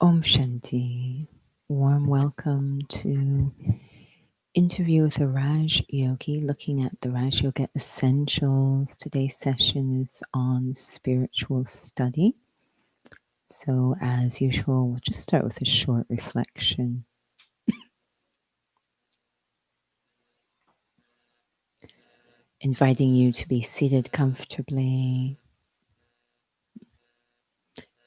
Om Shanti. Warm welcome to Interview with a Raj Yogi, looking at the Raj Yoga Essentials. Today's session is on spiritual study. So as usual, we'll just start with a short reflection. Inviting you to be seated comfortably.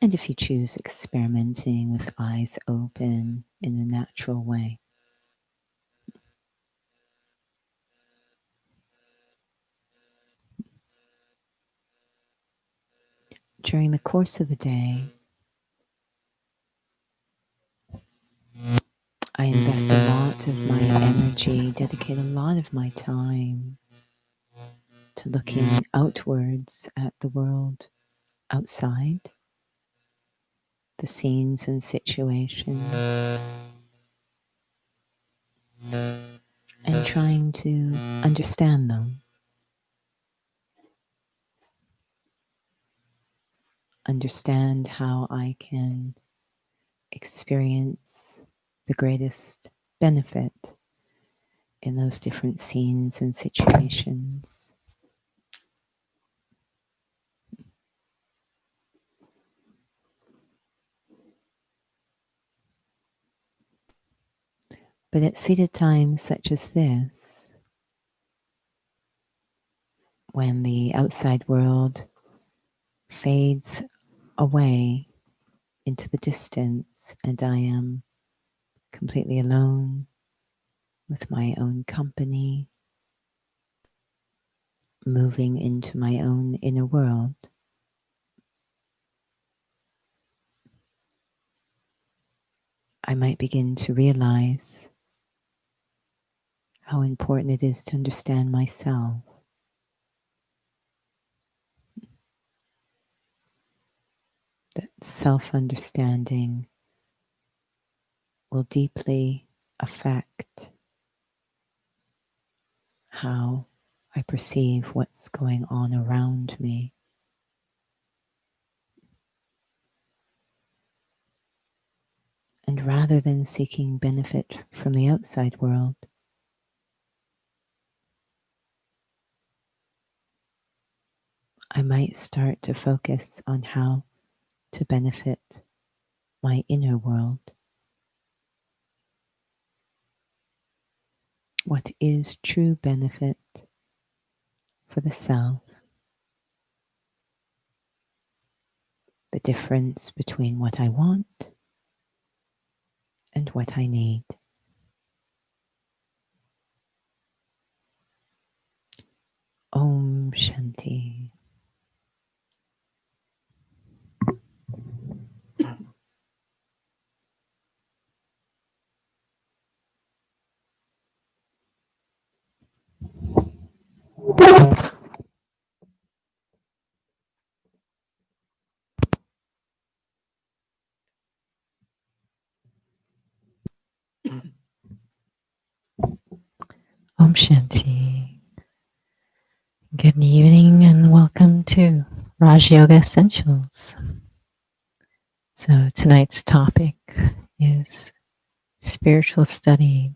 And if you choose, experimenting with eyes open in a natural way. During the course of the day, I invest a lot of my energy, dedicate a lot of my time to looking outwards at the world outside, the scenes and situations, and trying to understand them, understand how I can experience the greatest benefit in those different scenes and situations. But at seated times such as this, when the outside world fades away into the distance and I am completely alone with my own company, moving into my own inner world, I might begin to realize how important it is to understand myself. That self-understanding will deeply affect how I perceive what's going on around me. And rather than seeking benefit from the outside world, I might start to focus on how to benefit my inner world. What is true benefit for the self? The difference between what I want and what I need. Om Shanti. Om Shanti. Good evening and welcome to Raj Yoga Essentials. So tonight's topic is spiritual study.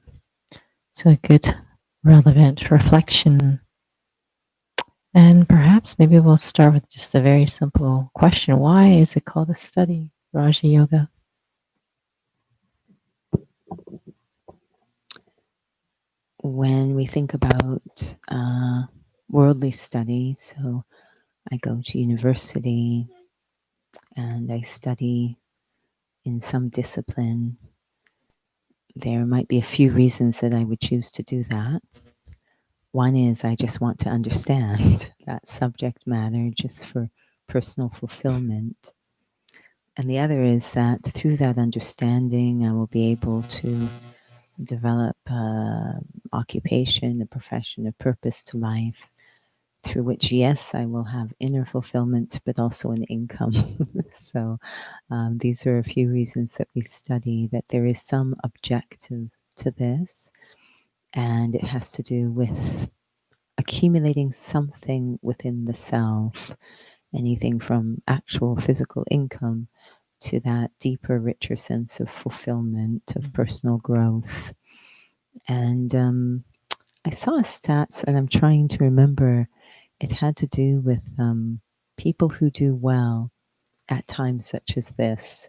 So a good relevant reflection. And perhaps maybe we'll start with just a very simple question. Why is it called a study, Raja Yoga? When we think about worldly study, so I go to university and I study in some discipline, there might be a few reasons that I would choose to do that. One is I just want to understand that subject matter just for personal fulfillment. And the other is that through that understanding, I will be able to develop occupation, a profession, a purpose to life, through which, yes, I will have inner fulfillment, but also an income. So these are a few reasons that we study, that there is some objective to this, and it has to do with accumulating something within the self, anything from actual physical income to that deeper, richer sense of fulfillment, of personal growth. And I saw a stats, and I'm trying to remember, it had to do with people who do well at times such as this.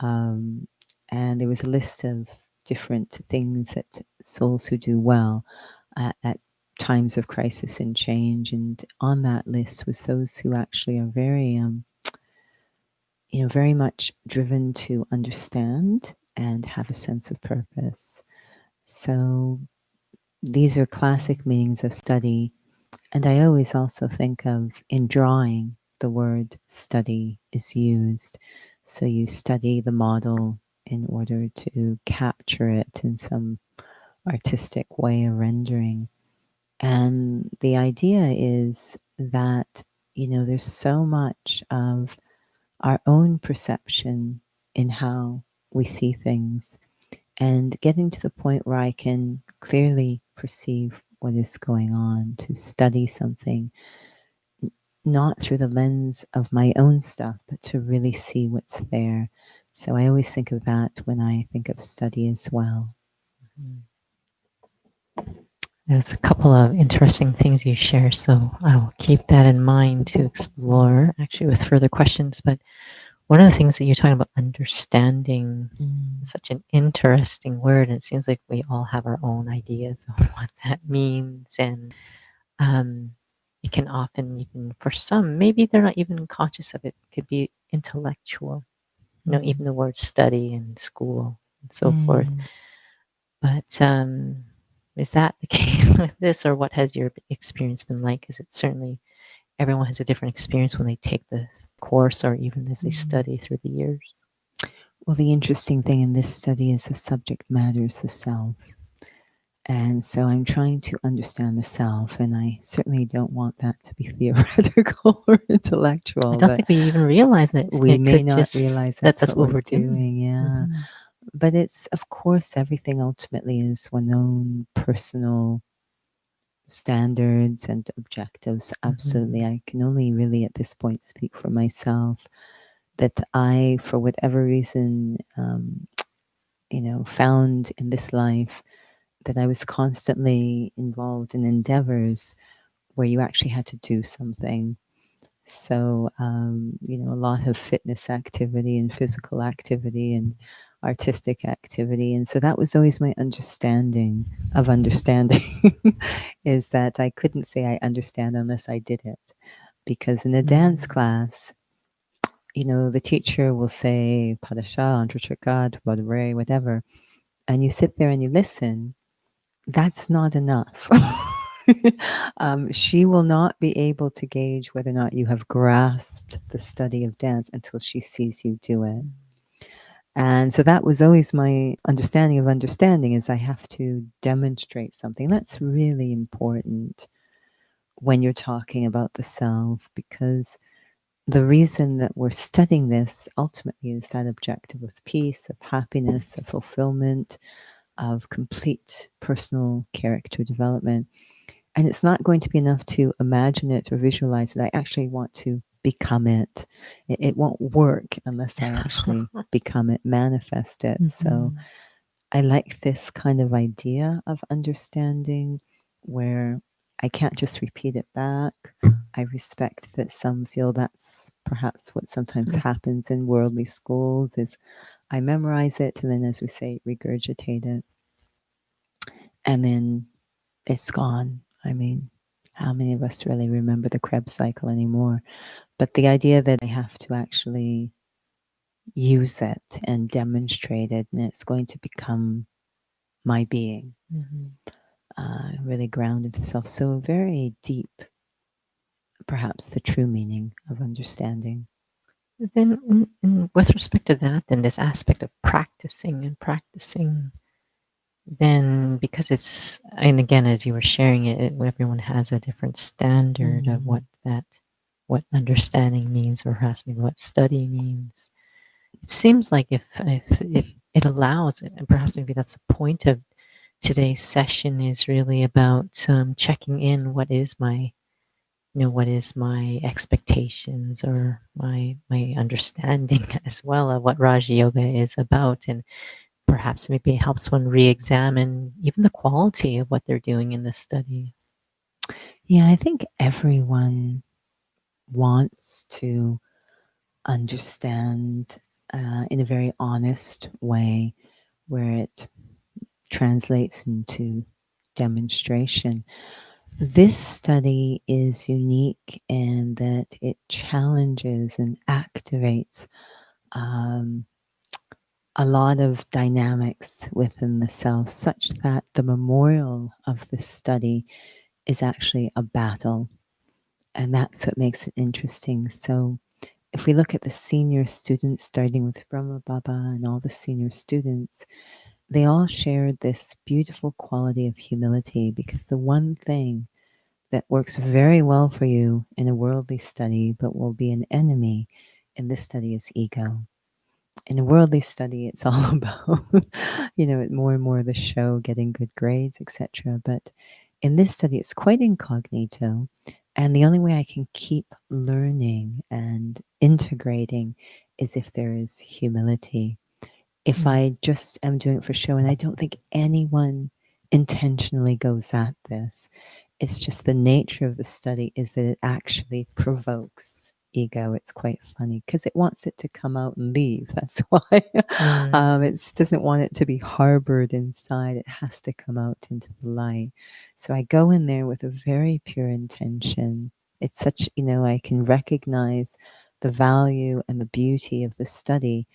And there was a list of different things that souls who do well at times of crisis and change. And on that list was those who actually are very, very much driven to understand and have a sense of purpose. So these are classic meanings of study. And I always also think of, in drawing, the word study is used. So you study the model in order to capture it in some artistic way of rendering. And the idea is that, there's so much of our own perception in how we see things, and getting to the point where I can clearly perceive what is going on, to study something, not through the lens of my own stuff, but to really see what's there. So I always think of that when I think of study as well. There's a couple of interesting things you share, so I'll keep that in mind to explore, actually, with further questions. But one of the things that you're talking about, understanding, is such an interesting word, and it seems like we all have our own ideas of what that means. And it can often, even for some, maybe they're not even conscious of it, could be intellectual. Even the word study and school and so forth. But is that the case with this, or what has your experience been like? Because it's certainly, everyone has a different experience when they take the course, or even as they study through the years. Well, the interesting thing in this study is the subject matter is the self. And so I'm trying to understand the self, and I certainly don't want that to be theoretical or intellectual. I don't think we even realize that. We may not realize that's what we're doing. Yeah. Mm-hmm. But it's, of course, everything ultimately is one's own personal standards and objectives. Absolutely. I can only really at this point speak for myself, that I, for whatever reason, found in this life that I was constantly involved in endeavors where you actually had to do something. So, a lot of fitness activity and physical activity and artistic activity. And so that was always my understanding of understanding is that I couldn't say I understand unless I did it. Because in a dance class, the teacher will say, Padasha, Antrachakad, whatever. And you sit there and you listen. That's not enough. She will not be able to gauge whether or not you have grasped the study of dance until she sees you do it. And so that was always my understanding of understanding, is I have to demonstrate something. That's really important when you're talking about the self, because the reason that we're studying this ultimately is that objective of peace, of happiness, of fulfillment, of complete personal character development. And it's not going to be enough to imagine it or visualize it. I actually want to become it. It won't work unless I actually become it, manifest it. So I like this kind of idea of understanding, where I can't just repeat it back. I respect that some feel that's perhaps what sometimes happens in worldly schools, is I memorize it and then, as we say, regurgitate it. And then it's gone. I mean, how many of us really remember the Krebs cycle anymore? But the idea that I have to actually use it and demonstrate it, and it's going to become my being. Really ground into self. So very deep, perhaps the true meaning of understanding. Then, with respect to that, then this aspect of practicing and practicing, then because it's, and again, as you were sharing it, everyone has a different standard of what understanding means, or perhaps maybe what study means. It seems like if it allows, and perhaps maybe that's the point of today's session, is really about checking in. What is my, what is my expectations, or my understanding as well of what Raja Yoga is about, and perhaps maybe it helps one re-examine even the quality of what they're doing in this study. Yeah, I think everyone wants to understand in a very honest way, where it translates into demonstration. This study is unique in that it challenges and activates a lot of dynamics within the self, such that the memorial of this study is actually a battle. And that's what makes it interesting. So if we look at the senior students, starting with Brahma Baba and all the senior students, they all shared this beautiful quality of humility, because the one thing that works very well for you in a worldly study but will be an enemy in this study is ego. In a worldly study, it's all about, more and more the show, getting good grades, etc. But in this study, it's quite incognito. And the only way I can keep learning and integrating is if there is humility. If I just am doing it for show, and I don't think anyone intentionally goes at this, it's just the nature of the study is that it actually provokes ego. It's quite funny because it wants it to come out and leave. That's why it doesn't want it to be harbored inside. It has to come out into the light. So I go in there with a very pure intention. It's such, I can recognize the value and the beauty of the study,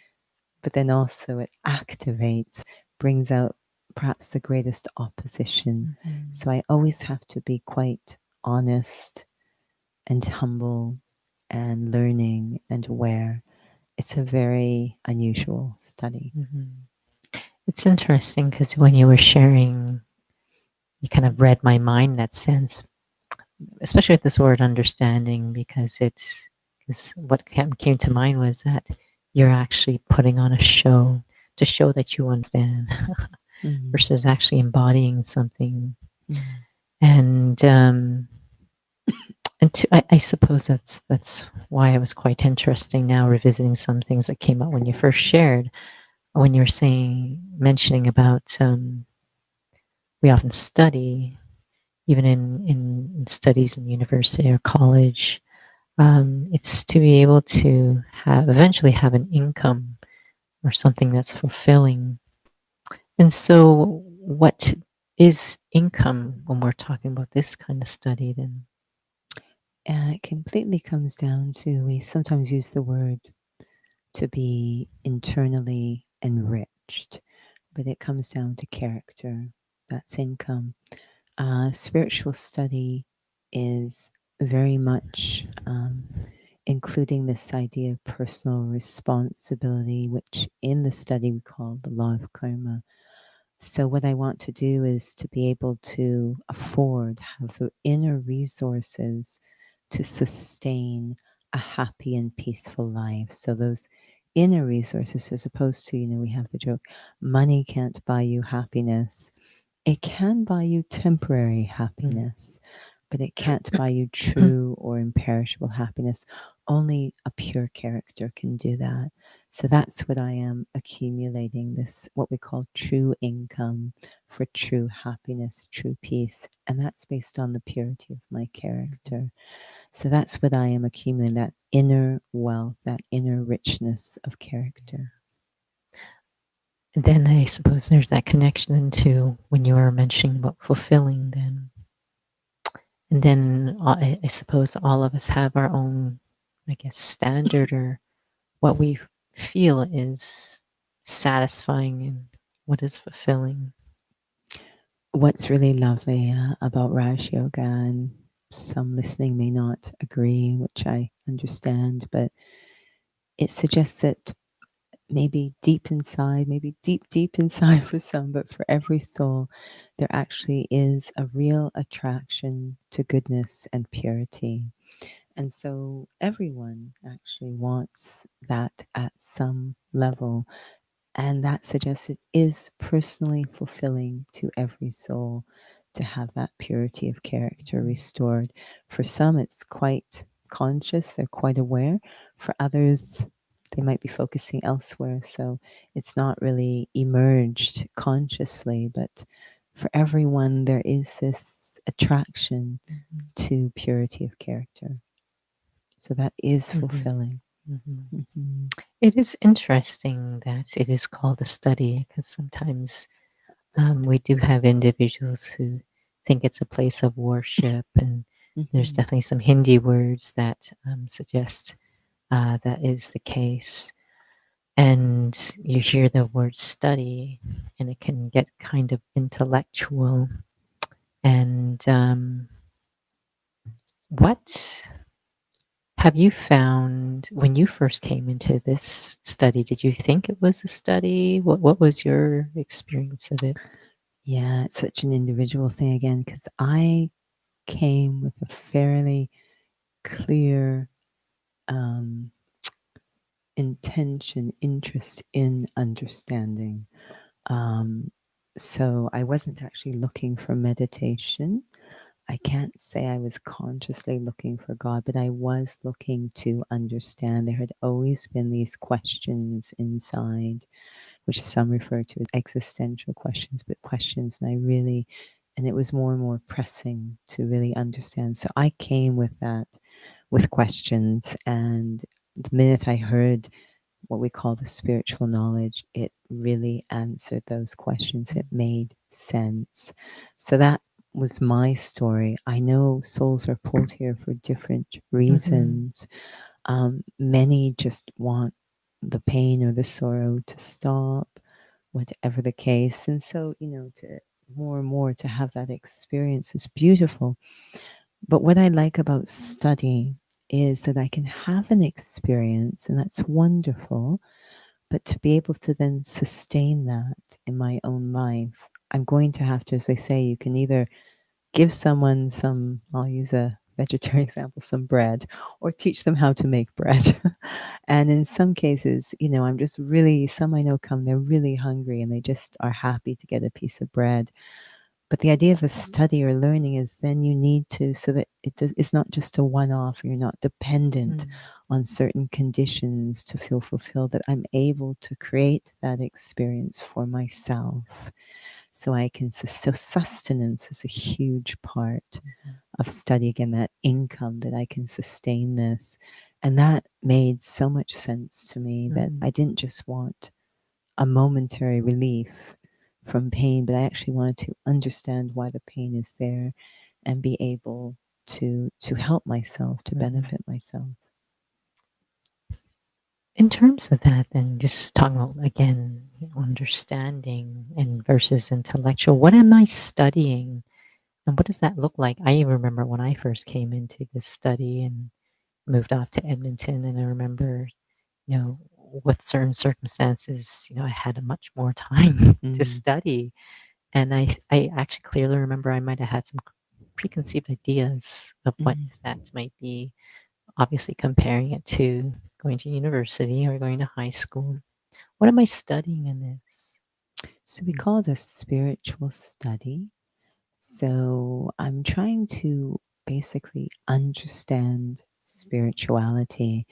but then also it activates, brings out perhaps the greatest opposition. So I always have to be quite honest and humble and learning and aware. It's a very unusual study. It's interesting because when you were sharing, you kind of read my mind in that sense, especially with this word understanding, because what came to mind was that you're actually putting on a show to show that you understand versus actually embodying something. And I suppose that's why it was quite interesting now revisiting some things that came up when you first shared, when you were mentioning about we often study, even in studies in university or college, it's to be able to eventually have an income or something that's fulfilling. And so what is income when we're talking about this kind of study then? And it completely comes down to, we sometimes use the word to be internally enriched, but it comes down to character. That's income. Spiritual study is very much including this idea of personal responsibility, which in the study we call the law of karma. So what I want to do is to be able to have the inner resources to sustain a happy and peaceful life. So those inner resources, as opposed to, we have the joke, money can't buy you happiness. It can buy you temporary happiness, but it can't buy you true or imperishable happiness. Only a pure character can do that. So that's what I am accumulating, this, what we call true income for true happiness, true peace. And that's based on the purity of my character. So that's what I am accumulating, that inner wealth, that inner richness of character. Then I suppose there's that connection to when you were mentioning about fulfilling then. And then I suppose all of us have our own, I guess, standard, or what we feel is satisfying and what is fulfilling? What's really lovely about Raj Yoga, and some listening may not agree, which I understand, but it suggests that maybe deep inside, maybe deep inside for some, but for every soul, there actually is a real attraction to goodness and purity. And so everyone actually wants that at some level. And that suggests it is personally fulfilling to every soul to have that purity of character restored. For some, it's quite conscious, they're quite aware. For others, they might be focusing elsewhere. So it's not really emerged consciously, but for everyone, there is this attraction to purity of character. So that is fulfilling. It is interesting that it is called a study because sometimes we do have individuals who think it's a place of worship, and there's definitely some Hindi words that suggest that is the case. And you hear the word study, and it can get kind of intellectual. And what have you found when you first came into this study? Did you think it was a study? What was your experience of it? Yeah, it's such an individual thing again, because I came with a fairly clear intention, interest in understanding. So I wasn't actually looking for meditation. I can't say I was consciously looking for God, but I was looking to understand. There had always been these questions inside, which some refer to as existential questions, but questions, and it was more and more pressing to really understand. So I came with that, with questions, and the minute I heard what we call the spiritual knowledge, it really answered those questions. It made sense. So that was my story. I know souls are pulled here for different reasons. Many just want the pain or the sorrow to stop, whatever the case. And so, to more and more to have that experience is beautiful. But what I like about study is that I can have an experience, and that's wonderful. But to be able to then sustain that in my own life, I'm going to have to, as they say, you can either give someone some, I'll use a vegetarian example, some bread, or teach them how to make bread. And in some cases, I'm just really, some I know come, they're really hungry and they just are happy to get a piece of bread. But the idea of a study or learning is then you need to, so that it's not just a one off, you're not dependent on certain conditions to feel fulfilled, that I'm able to create that experience for myself. So I can, so sustenance is a huge part of study. Again, that income, that I can sustain this. And that made so much sense to me that I didn't just want a momentary relief from pain, but I actually wanted to understand why the pain is there and be able to help myself, to benefit myself. In terms of that, then just talking about again, understanding and versus intellectual, what am I studying? And what does that look like? I remember when I first came into this study and moved off to Edmonton, and I remember, with certain circumstances, I had a much more time to study. And I actually clearly remember I might have had some preconceived ideas of what that might be, obviously comparing it to going to university or going to high school. What am I studying in this? So we call it a spiritual study. So I'm trying to basically understand spirituality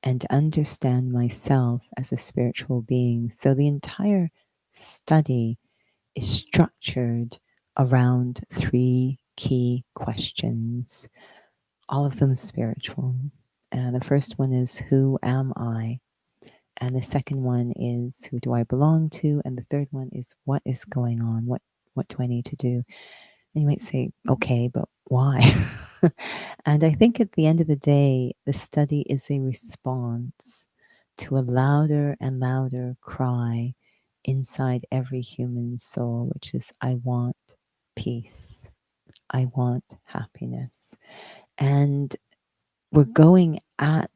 and understand myself as a spiritual being. So the entire study is structured around 3 key questions, all of them spiritual. And the first one is, who am I? And the second one is, who do I belong to? And the third one is, what is going on? What do I need to do? And you might say, okay, but why? And I think at the end of the day, the study is a response to a louder and louder cry inside every human soul, which is, I want peace. I want happiness. And we're going at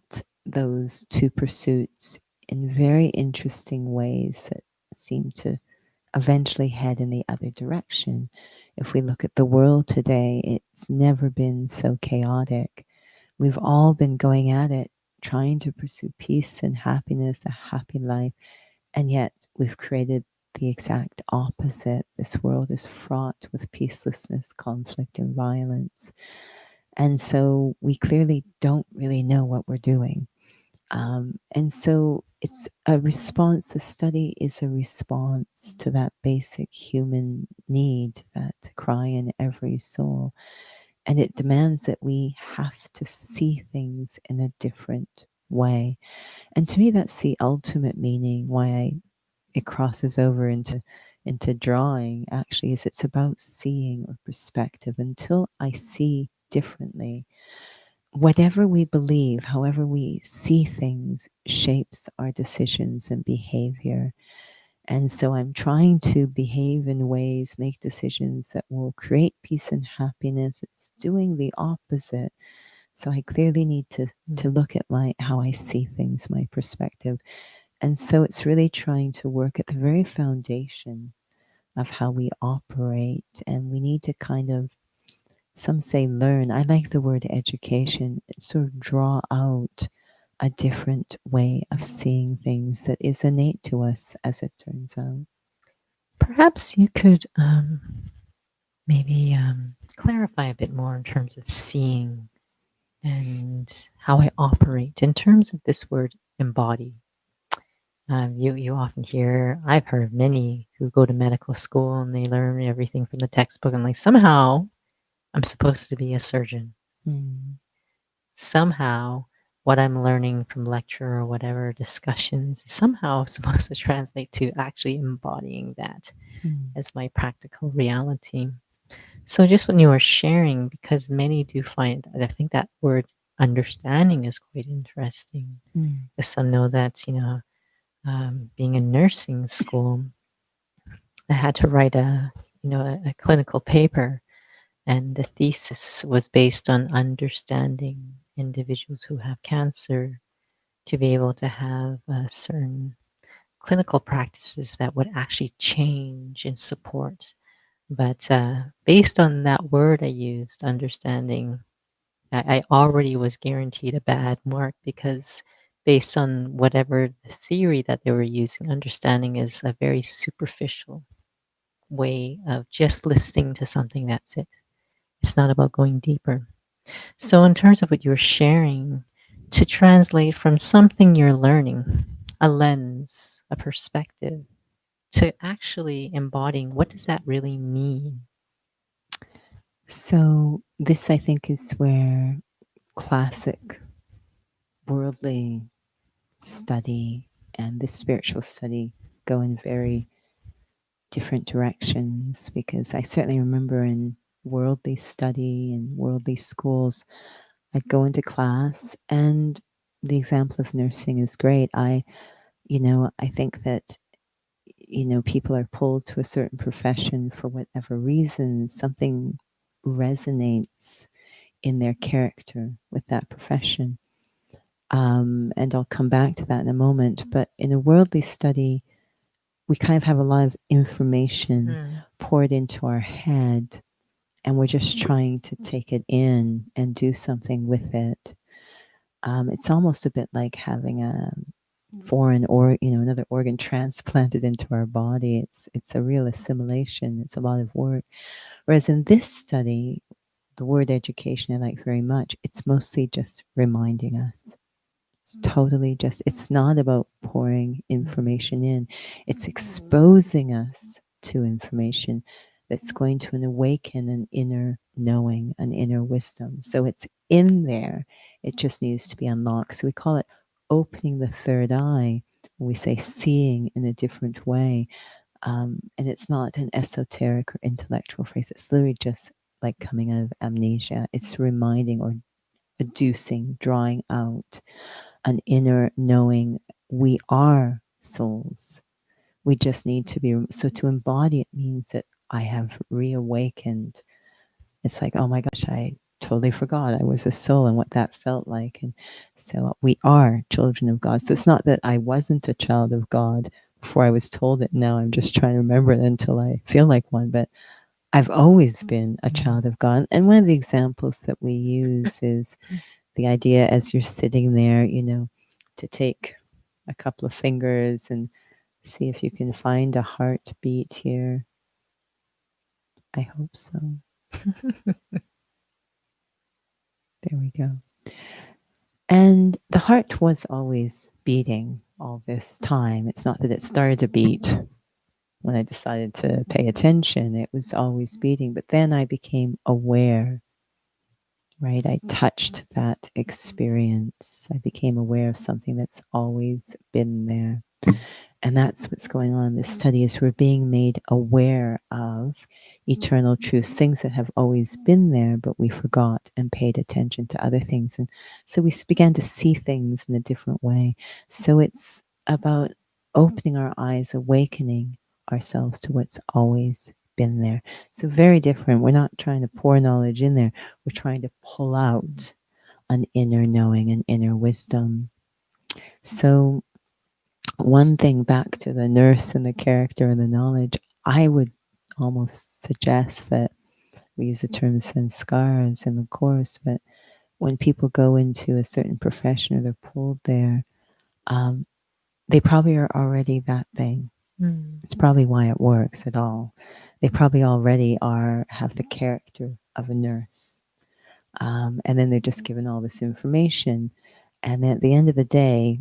those two pursuits in very interesting ways that seem to eventually head in the other direction. If we look at the world today, it's never been so chaotic. We've all been going at it, trying to pursue peace and happiness, a happy life, and yet we've created the exact opposite. This world is fraught with peacelessness, conflict, and violence. And so we clearly don't really know what we're doing. And so it's a response, the study is a response to that basic human need, that cry in every soul. And it demands that we have to see things in a different way. And to me, that's the ultimate meaning why it crosses over into drawing, actually, is it's about seeing or perspective. Until I see differently, whatever we believe, however we see things, shapes our decisions and behavior. And so I'm trying to behave in ways, make decisions that will create peace and happiness. It's doing the opposite. So I clearly need to look at how I see things, my perspective. And so it's really trying to work at the very foundation of how we operate. And we need to kind of, some say learn. I like the word education, sort of draw out a different way of seeing things that is innate to us, as it turns out. Perhaps you could maybe clarify a bit more in terms of seeing and how I operate in terms of this word embody. You often hear, I've heard of many who go to medical school and they learn everything from the textbook and like somehow I'm supposed to be a surgeon. Mm. Somehow what I'm learning from lecture or whatever discussions is somehow supposed to translate to actually embodying that Mm. as my practical reality. So just when you were sharing, because many do find, I think that word understanding is quite interesting. Mm. As some know that, being in nursing school, I had to write a clinical paper, and the thesis was based on understanding individuals who have cancer to be able to have certain clinical practices that would actually change and support. But based on that word I used, understanding, I already was guaranteed a bad mark because based on whatever the theory that they were using, understanding is a very superficial way of just listening to something. That's it. It's not about going deeper. So, in terms of what you're sharing, to translate from something you're learning, a lens, a perspective, to actually embodying, what does that really mean? So, this, I think, is where classic worldly study and this spiritual study go in very different directions, because I certainly remember in worldly study and worldly schools, I'd go into class, and the example of nursing is great. I think that, people are pulled to a certain profession for whatever reason. Something resonates in their character with that profession. And I'll come back to that in a moment. But in a worldly study, we kind of have a lot of information poured into our head, and we're just trying to take it in and do something with it. It's almost a bit like having a foreign or another organ transplanted into our body. It's a real assimilation. It's a lot of work. Whereas in this study, the word education I like very much. It's mostly just reminding us. It's totally just, it's not about pouring information in. It's exposing us to information that's going to awaken an inner knowing, an inner wisdom. So it's in there. It just needs to be unlocked. So we call it opening the third eye. When we say seeing in a different way. And it's not an esoteric or intellectual phrase. It's literally just like coming out of amnesia. It's reminding or adducing, drawing out an inner knowing we are souls. We just need to be, so to embody it means that I have reawakened. It's like, oh my gosh, I totally forgot I was a soul and what that felt like. And so we are children of God. So it's not that I wasn't a child of God before I was told it. Now I'm just trying to remember it until I feel like one. But I've always been a child of God. And one of the examples that we use is the idea as you're sitting there, to take a couple of fingers and see if you can find a heartbeat here. I hope so. There we go. And the heart was always beating all this time. It's not that it started to beat when I decided to pay attention. It was always beating. But then I became aware, right? I touched that experience. I became aware of something that's always been there. And that's what's going on in this study is we're being made aware of eternal truths, things that have always been there, but we forgot and paid attention to other things. And so we began to see things in a different way. So it's about opening our eyes, awakening ourselves to what's always been there. So very different. We're not trying to pour knowledge in there. We're trying to pull out an inner knowing, an inner wisdom. So one thing back to the nurse and the character and the knowledge, I would almost suggest that we use the term sanskars in the course, but when people go into a certain profession or they're pulled there, they probably are already that thing. It's probably why it works at all. They probably already have the character of a nurse. And then they're just given all this information. And then at the end of the day,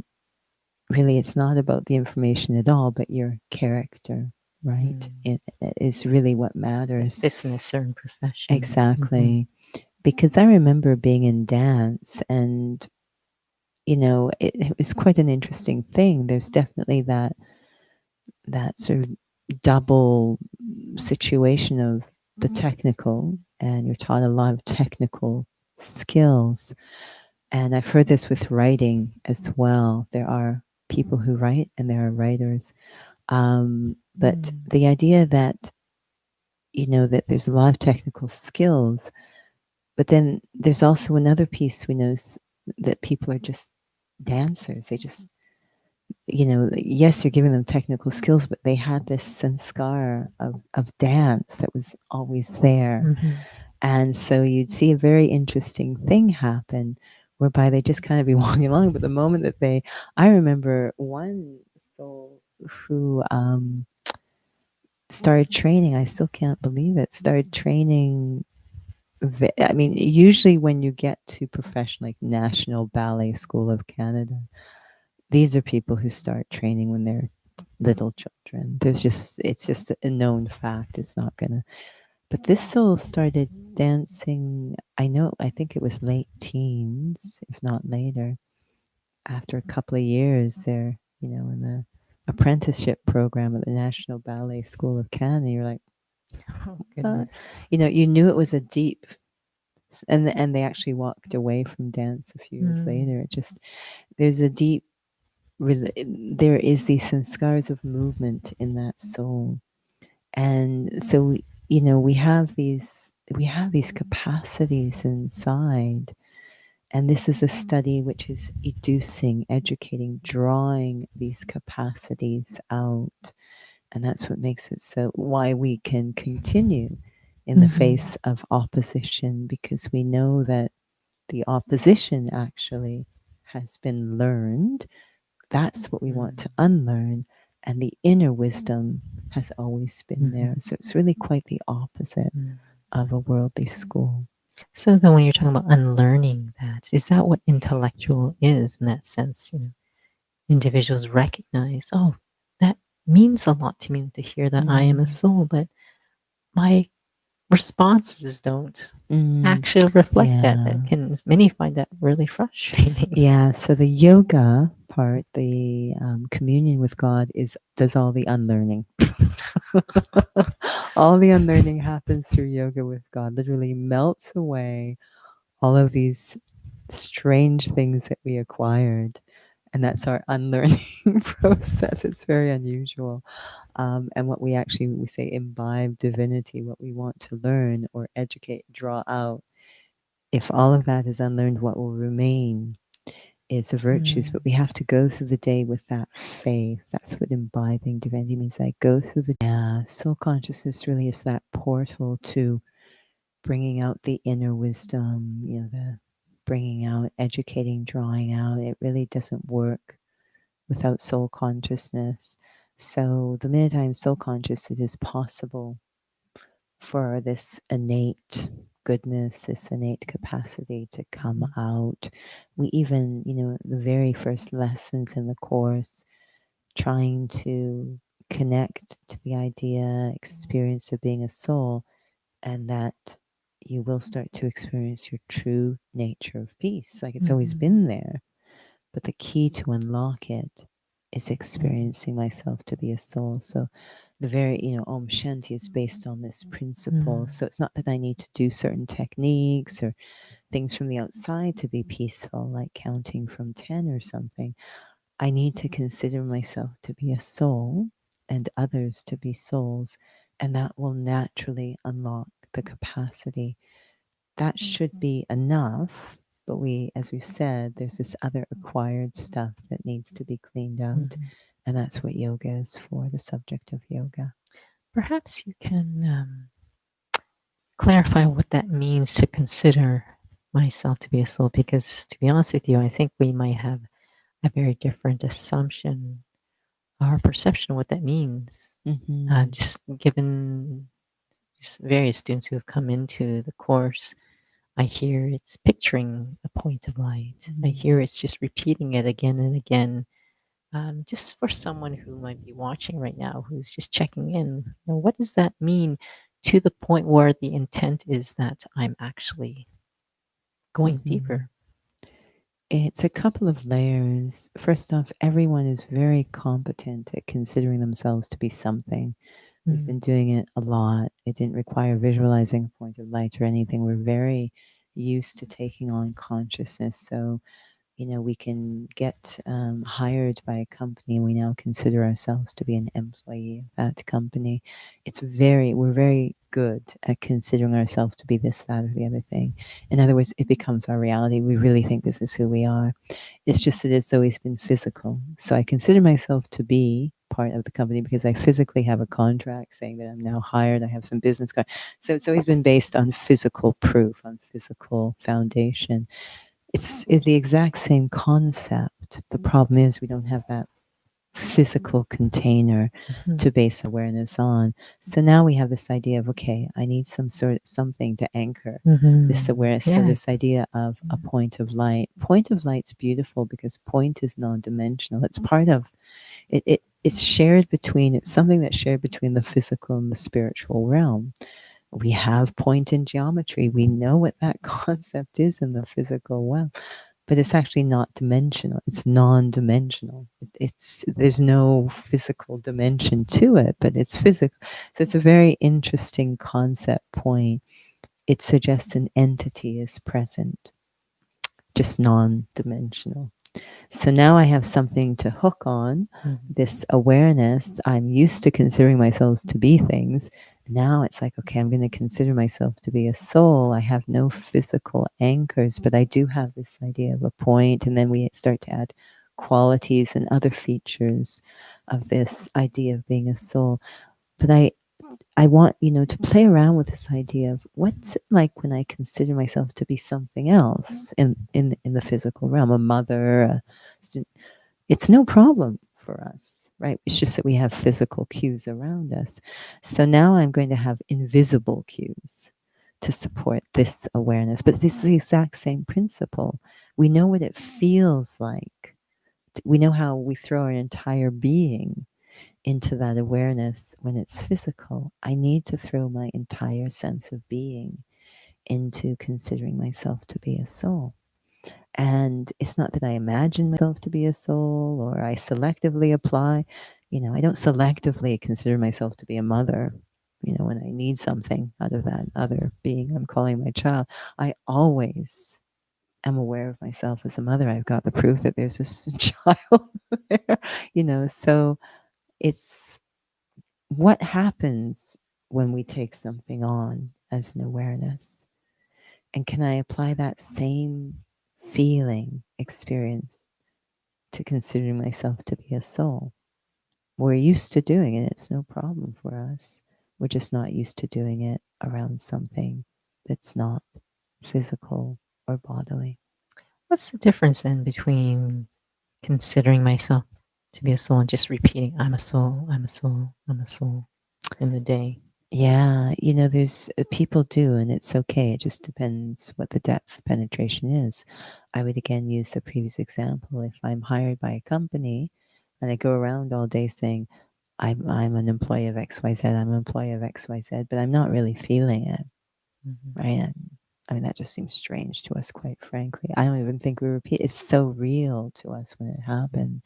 really, it's not about the information at all, but your character, right? It is really what matters. It's in a certain profession. Exactly. Because I remember being in dance and, it was quite an interesting thing. There's definitely that sort of double situation of the technical, and you're taught a lot of technical skills. And I've heard this with writing as well. There are people who write and there are writers. But the idea that, that there's a lot of technical skills, but then there's also another piece we know that people are just dancers. They just, yes, you're giving them technical skills, but they had this sanskar of dance that was always there. And so you'd see a very interesting thing happen whereby they just kind of be walking along. But the moment that I remember one soul who started training, I still can't believe it, started training. I mean, usually when you get to profession like National Ballet School of Canada, these are people who start training when they're little children. It's just a known fact. It's not gonna. But this soul started dancing, I think it was late teens, if not later. After a couple of years, they're, in the apprenticeship program at the National Ballet School of Canada. You're like, oh, goodness. You knew it was a deep, and they actually walked away from dance a few years later. It just, there's a deep, there is these sanskars of movement in that soul. And so we have these capacities inside, and this is a study which is educating, drawing these capacities out, and that's what makes it so why we can continue in the face of opposition, because we know that the opposition actually has been learned. That's what we want to unlearn. And the inner wisdom has always been there. So it's really quite the opposite of a worldly school. So then when you're talking about unlearning that, is that what intellectual is in that sense? Individuals recognize, oh, that means a lot to me to hear that I am a soul, but my responses don't actually reflect that. Many find that really frustrating. Yeah, so the yoga part, the communion with God does all the unlearning. All the unlearning happens through yoga with God. Literally melts away all of these strange things that we acquired. And that's our unlearning process. It's very unusual. And what we say imbibe divinity, what we want to learn or educate, draw out. If all of that is unlearned, what will remain is the virtues, but we have to go through the day with that faith. That's what imbibing divinity means. I go through the soul consciousness really is that portal to bringing out the inner wisdom, the bringing out, educating, drawing out. It really doesn't work without soul consciousness. So the minute I'm soul conscious, it is possible for this innate goodness, this innate capacity to come out. We even, the very first lessons in the course, trying to connect to the idea, experience of being a soul, and that you will start to experience your true nature of peace. Like it's always been there. But the key to unlock it is experiencing myself to be a soul. So the very, Om Shanti is based on this principle. So it's not that I need to do certain techniques or things from the outside to be peaceful, like counting from 10 or something. I need to consider myself to be a soul and others to be souls. And that will naturally unlock the capacity. That should be enough. But as we've said, there's this other acquired stuff that needs to be cleaned out. And that's what yoga is for, the subject of yoga. Perhaps you can clarify what that means to consider myself to be a soul, because to be honest with you, I think we might have a very different assumption or perception of what that means. Just given just various students who have come into the course, I hear it's picturing a point of light. I hear it's just repeating it again and again. Just for someone who might be watching right now, who's just checking in, what does that mean to the point where the intent is that I'm actually going deeper? It's a couple of layers. First off, everyone is very competent at considering themselves to be something. We've been doing it a lot. It didn't require visualizing a point of light or anything. We're very used to taking on consciousness. So, we can get hired by a company and we now consider ourselves to be an employee of that company. We're very good at considering ourselves to be this, that, or the other thing. In other words, it becomes our reality. We really think this is who we are. It's just that it's always been physical. So I consider myself to be part of the company because I physically have a contract saying that I'm now hired. I have some business cards. So it's always been based on physical proof, on physical foundation. It's the exact same concept. The problem is we don't have that physical container to base awareness on. So now we have this idea of, okay, I need something to anchor this awareness. So this idea of a point of light. Point of light's beautiful because point is non-dimensional. It's part of it. It's shared between. It's something that's shared between the physical and the spiritual realm. We have point in geometry. We know what that concept is in the physical realm, but it's actually not dimensional. It's non-dimensional. There's no physical dimension to it, but it's physical. So it's a very interesting concept point. It suggests an entity is present, just non-dimensional. So now I have something to hook on, this awareness. I'm used to considering myself to be things. Now it's like, okay, I'm going to consider myself to be a soul. I have no physical anchors, but I do have this idea of a point. And then we start to add qualities and other features of this idea of being a soul. But I want, to play around with this idea of what's it like when I consider myself to be something else in the physical realm, a mother, a student. It's no problem for us, right? It's just that we have physical cues around us. So now I'm going to have invisible cues to support this awareness. But this is the exact same principle. We know what it feels like. We know how we throw our entire being into that awareness when it's physical. I need to throw my entire sense of being into considering myself to be a soul. And it's not that I imagine myself to be a soul or I selectively apply. I don't selectively consider myself to be a mother. When I need something out of that other being I'm calling my child, I always am aware of myself as a mother. I've got the proof that there's this child there, so it's what happens when we take something on as an awareness. And can I apply that same feeling experience to considering myself to be a soul? We're used to doing it. It's no problem for us. We're just not used to doing it around something that's not physical or bodily. What's the difference then between considering myself to be a soul and just repeating, I'm a soul, I'm a soul, I'm a soul in the day? Yeah, there's people do, and it's okay. It just depends what the depth of penetration is. I would again use the previous example. If I'm hired by a company and I go around all day saying, I'm an employee of XYZ, I'm an employee of XYZ, but I'm not really feeling it, right? I mean, that just seems strange to us, quite frankly. I don't even think we repeat. It's so real to us when it happens.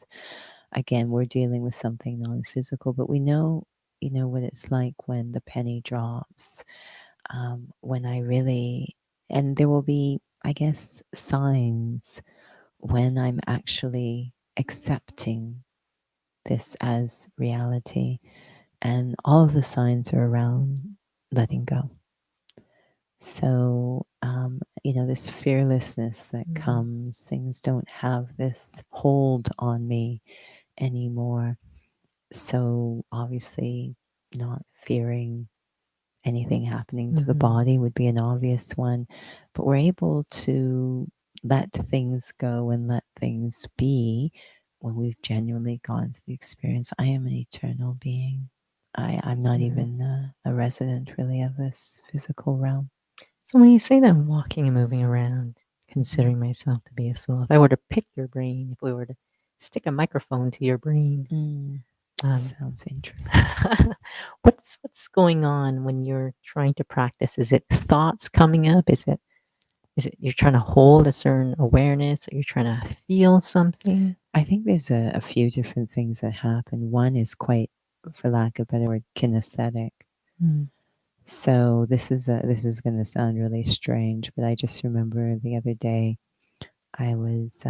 Again, we're dealing with something non-physical, but we know, what it's like when the penny drops. When I really, and there will be, I guess, signs when I'm actually accepting this as reality. And all of the signs are around letting go. So, this fearlessness that comes, things don't have this hold on me anymore. So, obviously, not fearing anything happening to the body would be an obvious one. But we're able to let things go and let things be when we've genuinely gone through the experience. I am an eternal being. I'm not even a resident, really, of this physical realm. So when you say that I'm walking and moving around, considering myself to be a soul, if I were to pick your brain, if we were to stick a microphone to your brain, Sounds interesting. what's going on when you're trying to practice? Is it thoughts coming up? Is it you're trying to hold a certain awareness, or you're trying to feel something? I think there's a few different things that happen. One is quite, for lack of a better word, kinesthetic. So this is going to sound really strange, but I just remember the other day I was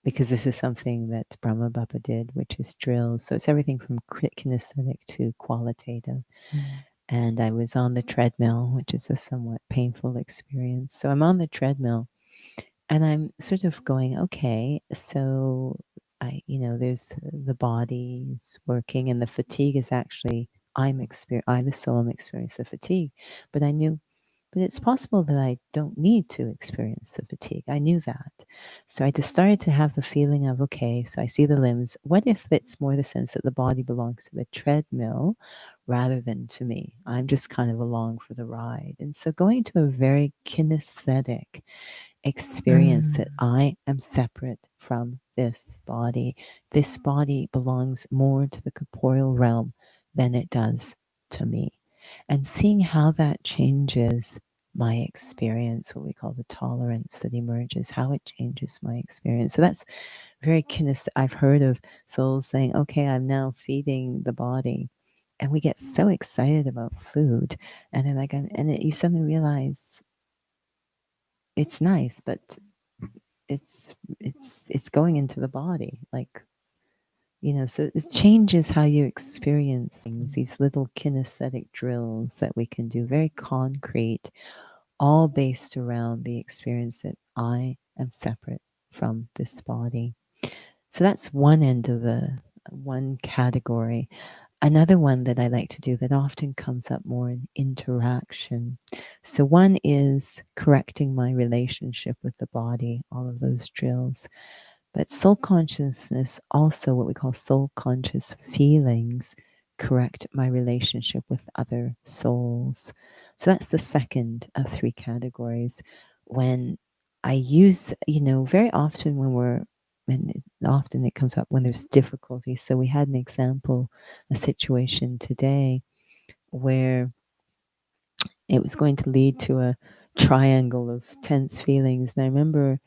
because this is something that Brahma Baba did, which is drills. So it's everything from kinesthetic to qualitative. And I was on the treadmill, which is a somewhat painful experience. So I'm on the treadmill and I'm sort of going, okay, so there's the body's working and the fatigue is actually, I, the soul, am experiencing the fatigue. But I knew, but it's possible that I don't need to experience the fatigue. I knew that. So I just started to have the feeling of, okay, so I see the limbs. What if it's more the sense that the body belongs to the treadmill rather than to me? I'm just kind of along for the ride. And so going to a very kinesthetic experience that I am separate from this body. This body belongs more to the corporeal realm than it does to me. And seeing how that changes my experience, what we call the tolerance that emerges, how it changes my experience. So that's very kinesthetic. I've heard of souls saying, okay, I'm now feeding the body. And we get so excited about food. And then you suddenly realize it's nice, but it's going into the body, like, so it changes how you experience things, these little kinesthetic drills that we can do, very concrete, all based around the experience that I am separate from this body. So that's one end of the one category. Another one that I like to do that often comes up more in interaction. So one is correcting my relationship with the body, all of those drills. But soul consciousness, also what we call soul conscious feelings, correct my relationship with other souls. So that's the second of three categories. When I use, very often and often it comes up when there's difficulty. So we had an example, a situation today where it was going to lead to a triangle of tense feelings. And I remember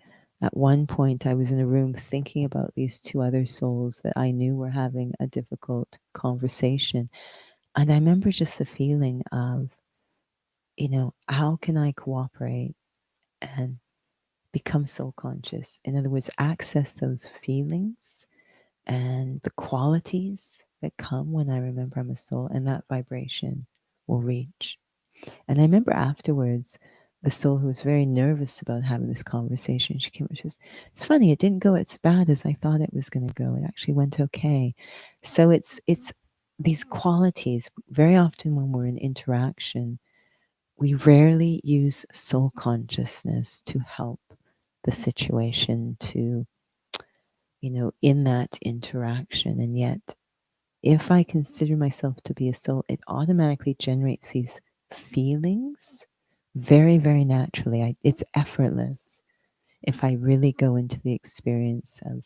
at one point I was in a room thinking about these two other souls that I knew were having a difficult conversation. And I remember just the feeling of, how can I cooperate and become soul conscious. In other words, access those feelings and the qualities that come when I remember I'm a soul, and that vibration will reach. And I remember afterwards, the soul who was very nervous about having this conversation, she came up, she says, it's funny, it didn't go as bad as I thought it was going to go. It actually went okay. So it's these qualities. Very often when we're in interaction, we rarely use soul consciousness to help the situation, to, in that interaction. And yet, if I consider myself to be a soul, it automatically generates these feelings very, very naturally. It's effortless if I really go into the experience of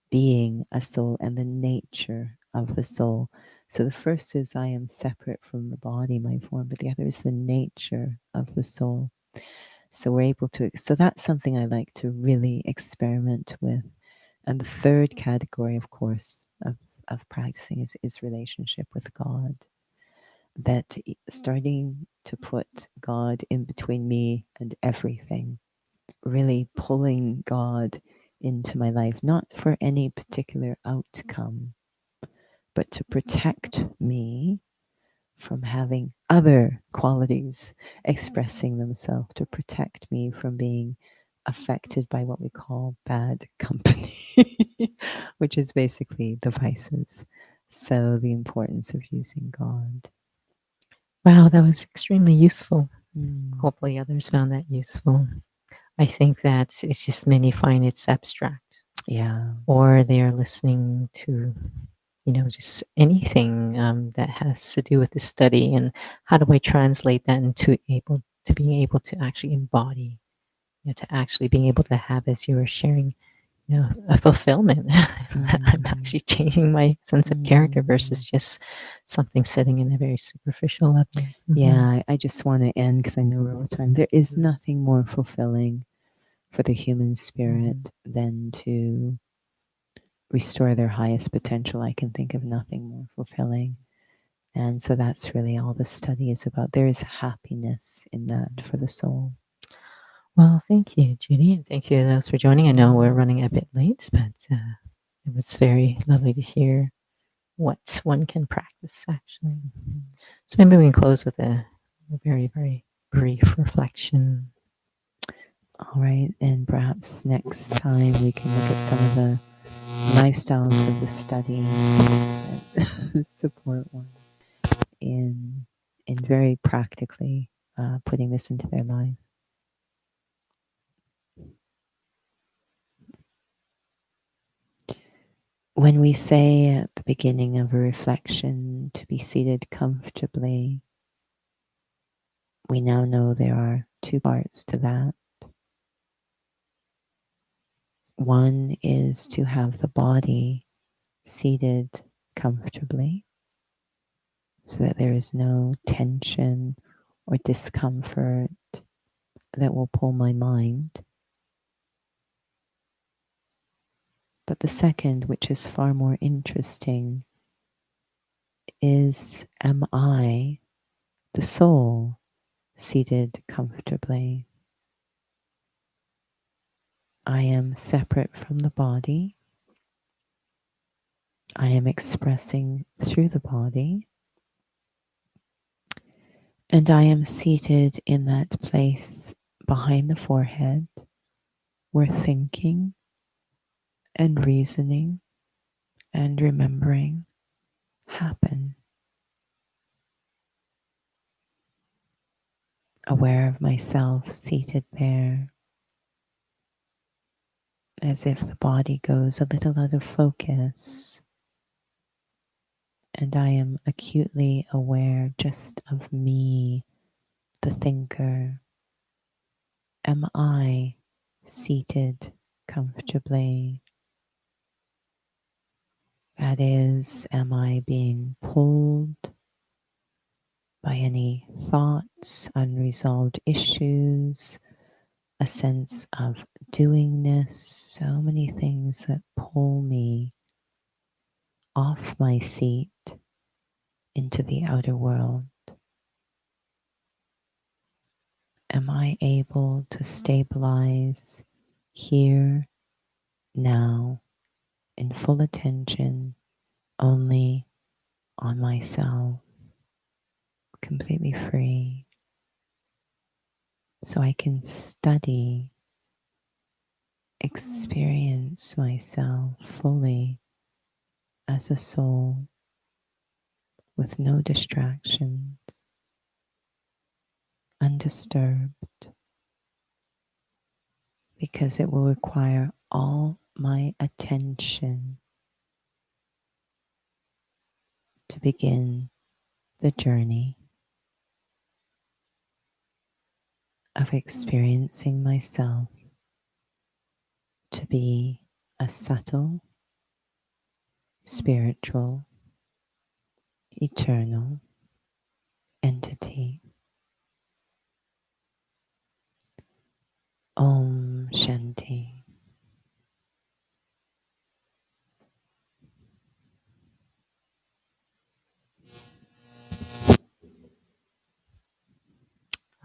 being a soul and the nature of the soul. So the first is I am separate from the body, my form, but the other is the nature of the soul. So we're able to, so that's something I like to really experiment with. And the third category, of course, of practicing is relationship with God. That starting to put God in between me and everything, really pulling God into my life, not for any particular outcome, but to protect me from having other qualities expressing themselves, to protect me from being affected by what we call bad company, which is basically the vices. So the importance of using God. Wow, that was extremely useful. Mm. Hopefully, others found that useful. I think that it's just many find it's abstract. Yeah. Or they are listening to, just anything that has to do with the study, and how do I translate that into being able to actually embody, to actually being able to have, as you were sharing, a fulfillment. I'm actually changing my sense of character versus just something sitting in a very superficial level. Yeah, I just want to end because I know we're over time. There is nothing more fulfilling for the human spirit than to restore their highest potential. I can think of nothing more fulfilling. And so that's really all the study is about. There is happiness in that for the soul. Well, thank you, Judy, and thank you to those for joining. I know we're running a bit late, but it was very lovely to hear what one can practice, actually. So maybe we can close with a very, very brief reflection. All right. And perhaps next time we can look at some of the lifestyles of the study that support one in very practically putting this into their life. When we say at the beginning of a reflection to be seated comfortably, we now know there are two parts to that. One is to have the body seated comfortably so that there is no tension or discomfort that will pull my mind. But the second, which is far more interesting, is am I, the soul, seated comfortably? I am separate from the body. I am expressing through the body. And I am seated in that place behind the forehead where thinking and reasoning and remembering happen. Aware of myself seated there, as if the body goes a little out of focus, and I am acutely aware just of me, the thinker. Am I seated comfortably? That is, am I being pulled by any thoughts, unresolved issues, a sense of doingness, so many things that pull me off my seat into the outer world? Am I able to stabilize here, now, in full attention, only on myself, completely free, so I can study, experience myself fully as a soul with no distractions, undisturbed, because it will require all my attention to begin the journey of experiencing myself to be a subtle, spiritual, eternal entity. Om Shanti.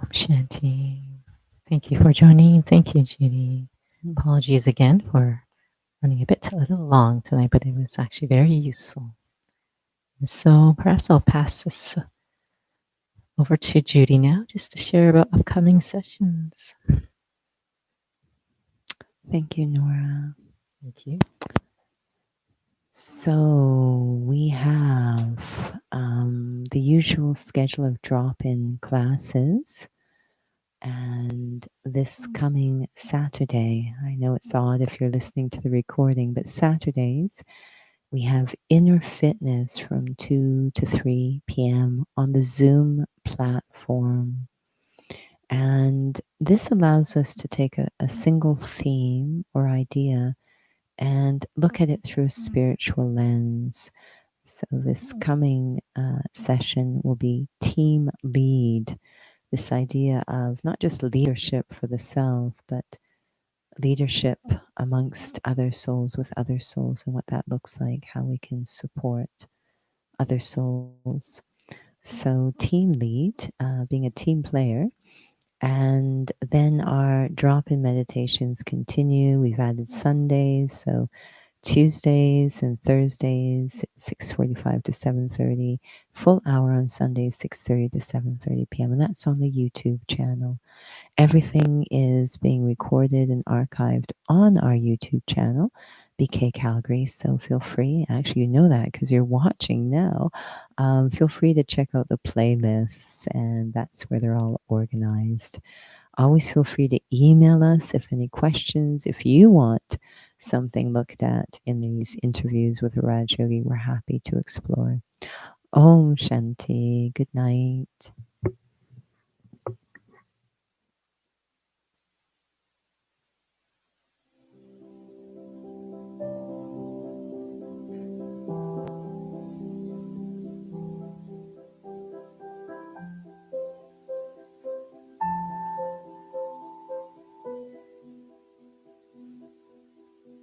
Om Shanti. Thank you for joining. Thank you, Judy. Apologies again for running a little long tonight, but it was actually very useful. And so perhaps I'll pass this over to Judy now just to share about upcoming sessions. Thank you, Nora. Thank you. So we have the usual schedule of drop-in classes. And this coming Saturday, I know it's odd if you're listening to the recording, but Saturdays, we have Inner Fitness from 2 to 3 p.m. on the Zoom platform. And this allows us to take a single theme or idea and look at it through a spiritual lens. So this coming session will be Team Lead. This idea of not just leadership for the self, but leadership amongst other souls with other souls and what that looks like, how we can support other souls. So team lead, being a team player, and then our drop-in meditations continue. We've added Sundays, so Tuesdays and Thursdays, 6:45 to 7:30. Full hour on Sundays, 6:30 to 7:30 p.m. And that's on the YouTube channel. Everything is being recorded and archived on our YouTube channel, BK Calgary. So feel free. Actually, you know that because you're watching now. Feel free to check out the playlists, and that's where they're all organized. Always feel free to email us if any questions. If you want something looked at in these interviews with Raj Yogi, we're happy to explore. Om Shanti. Good night.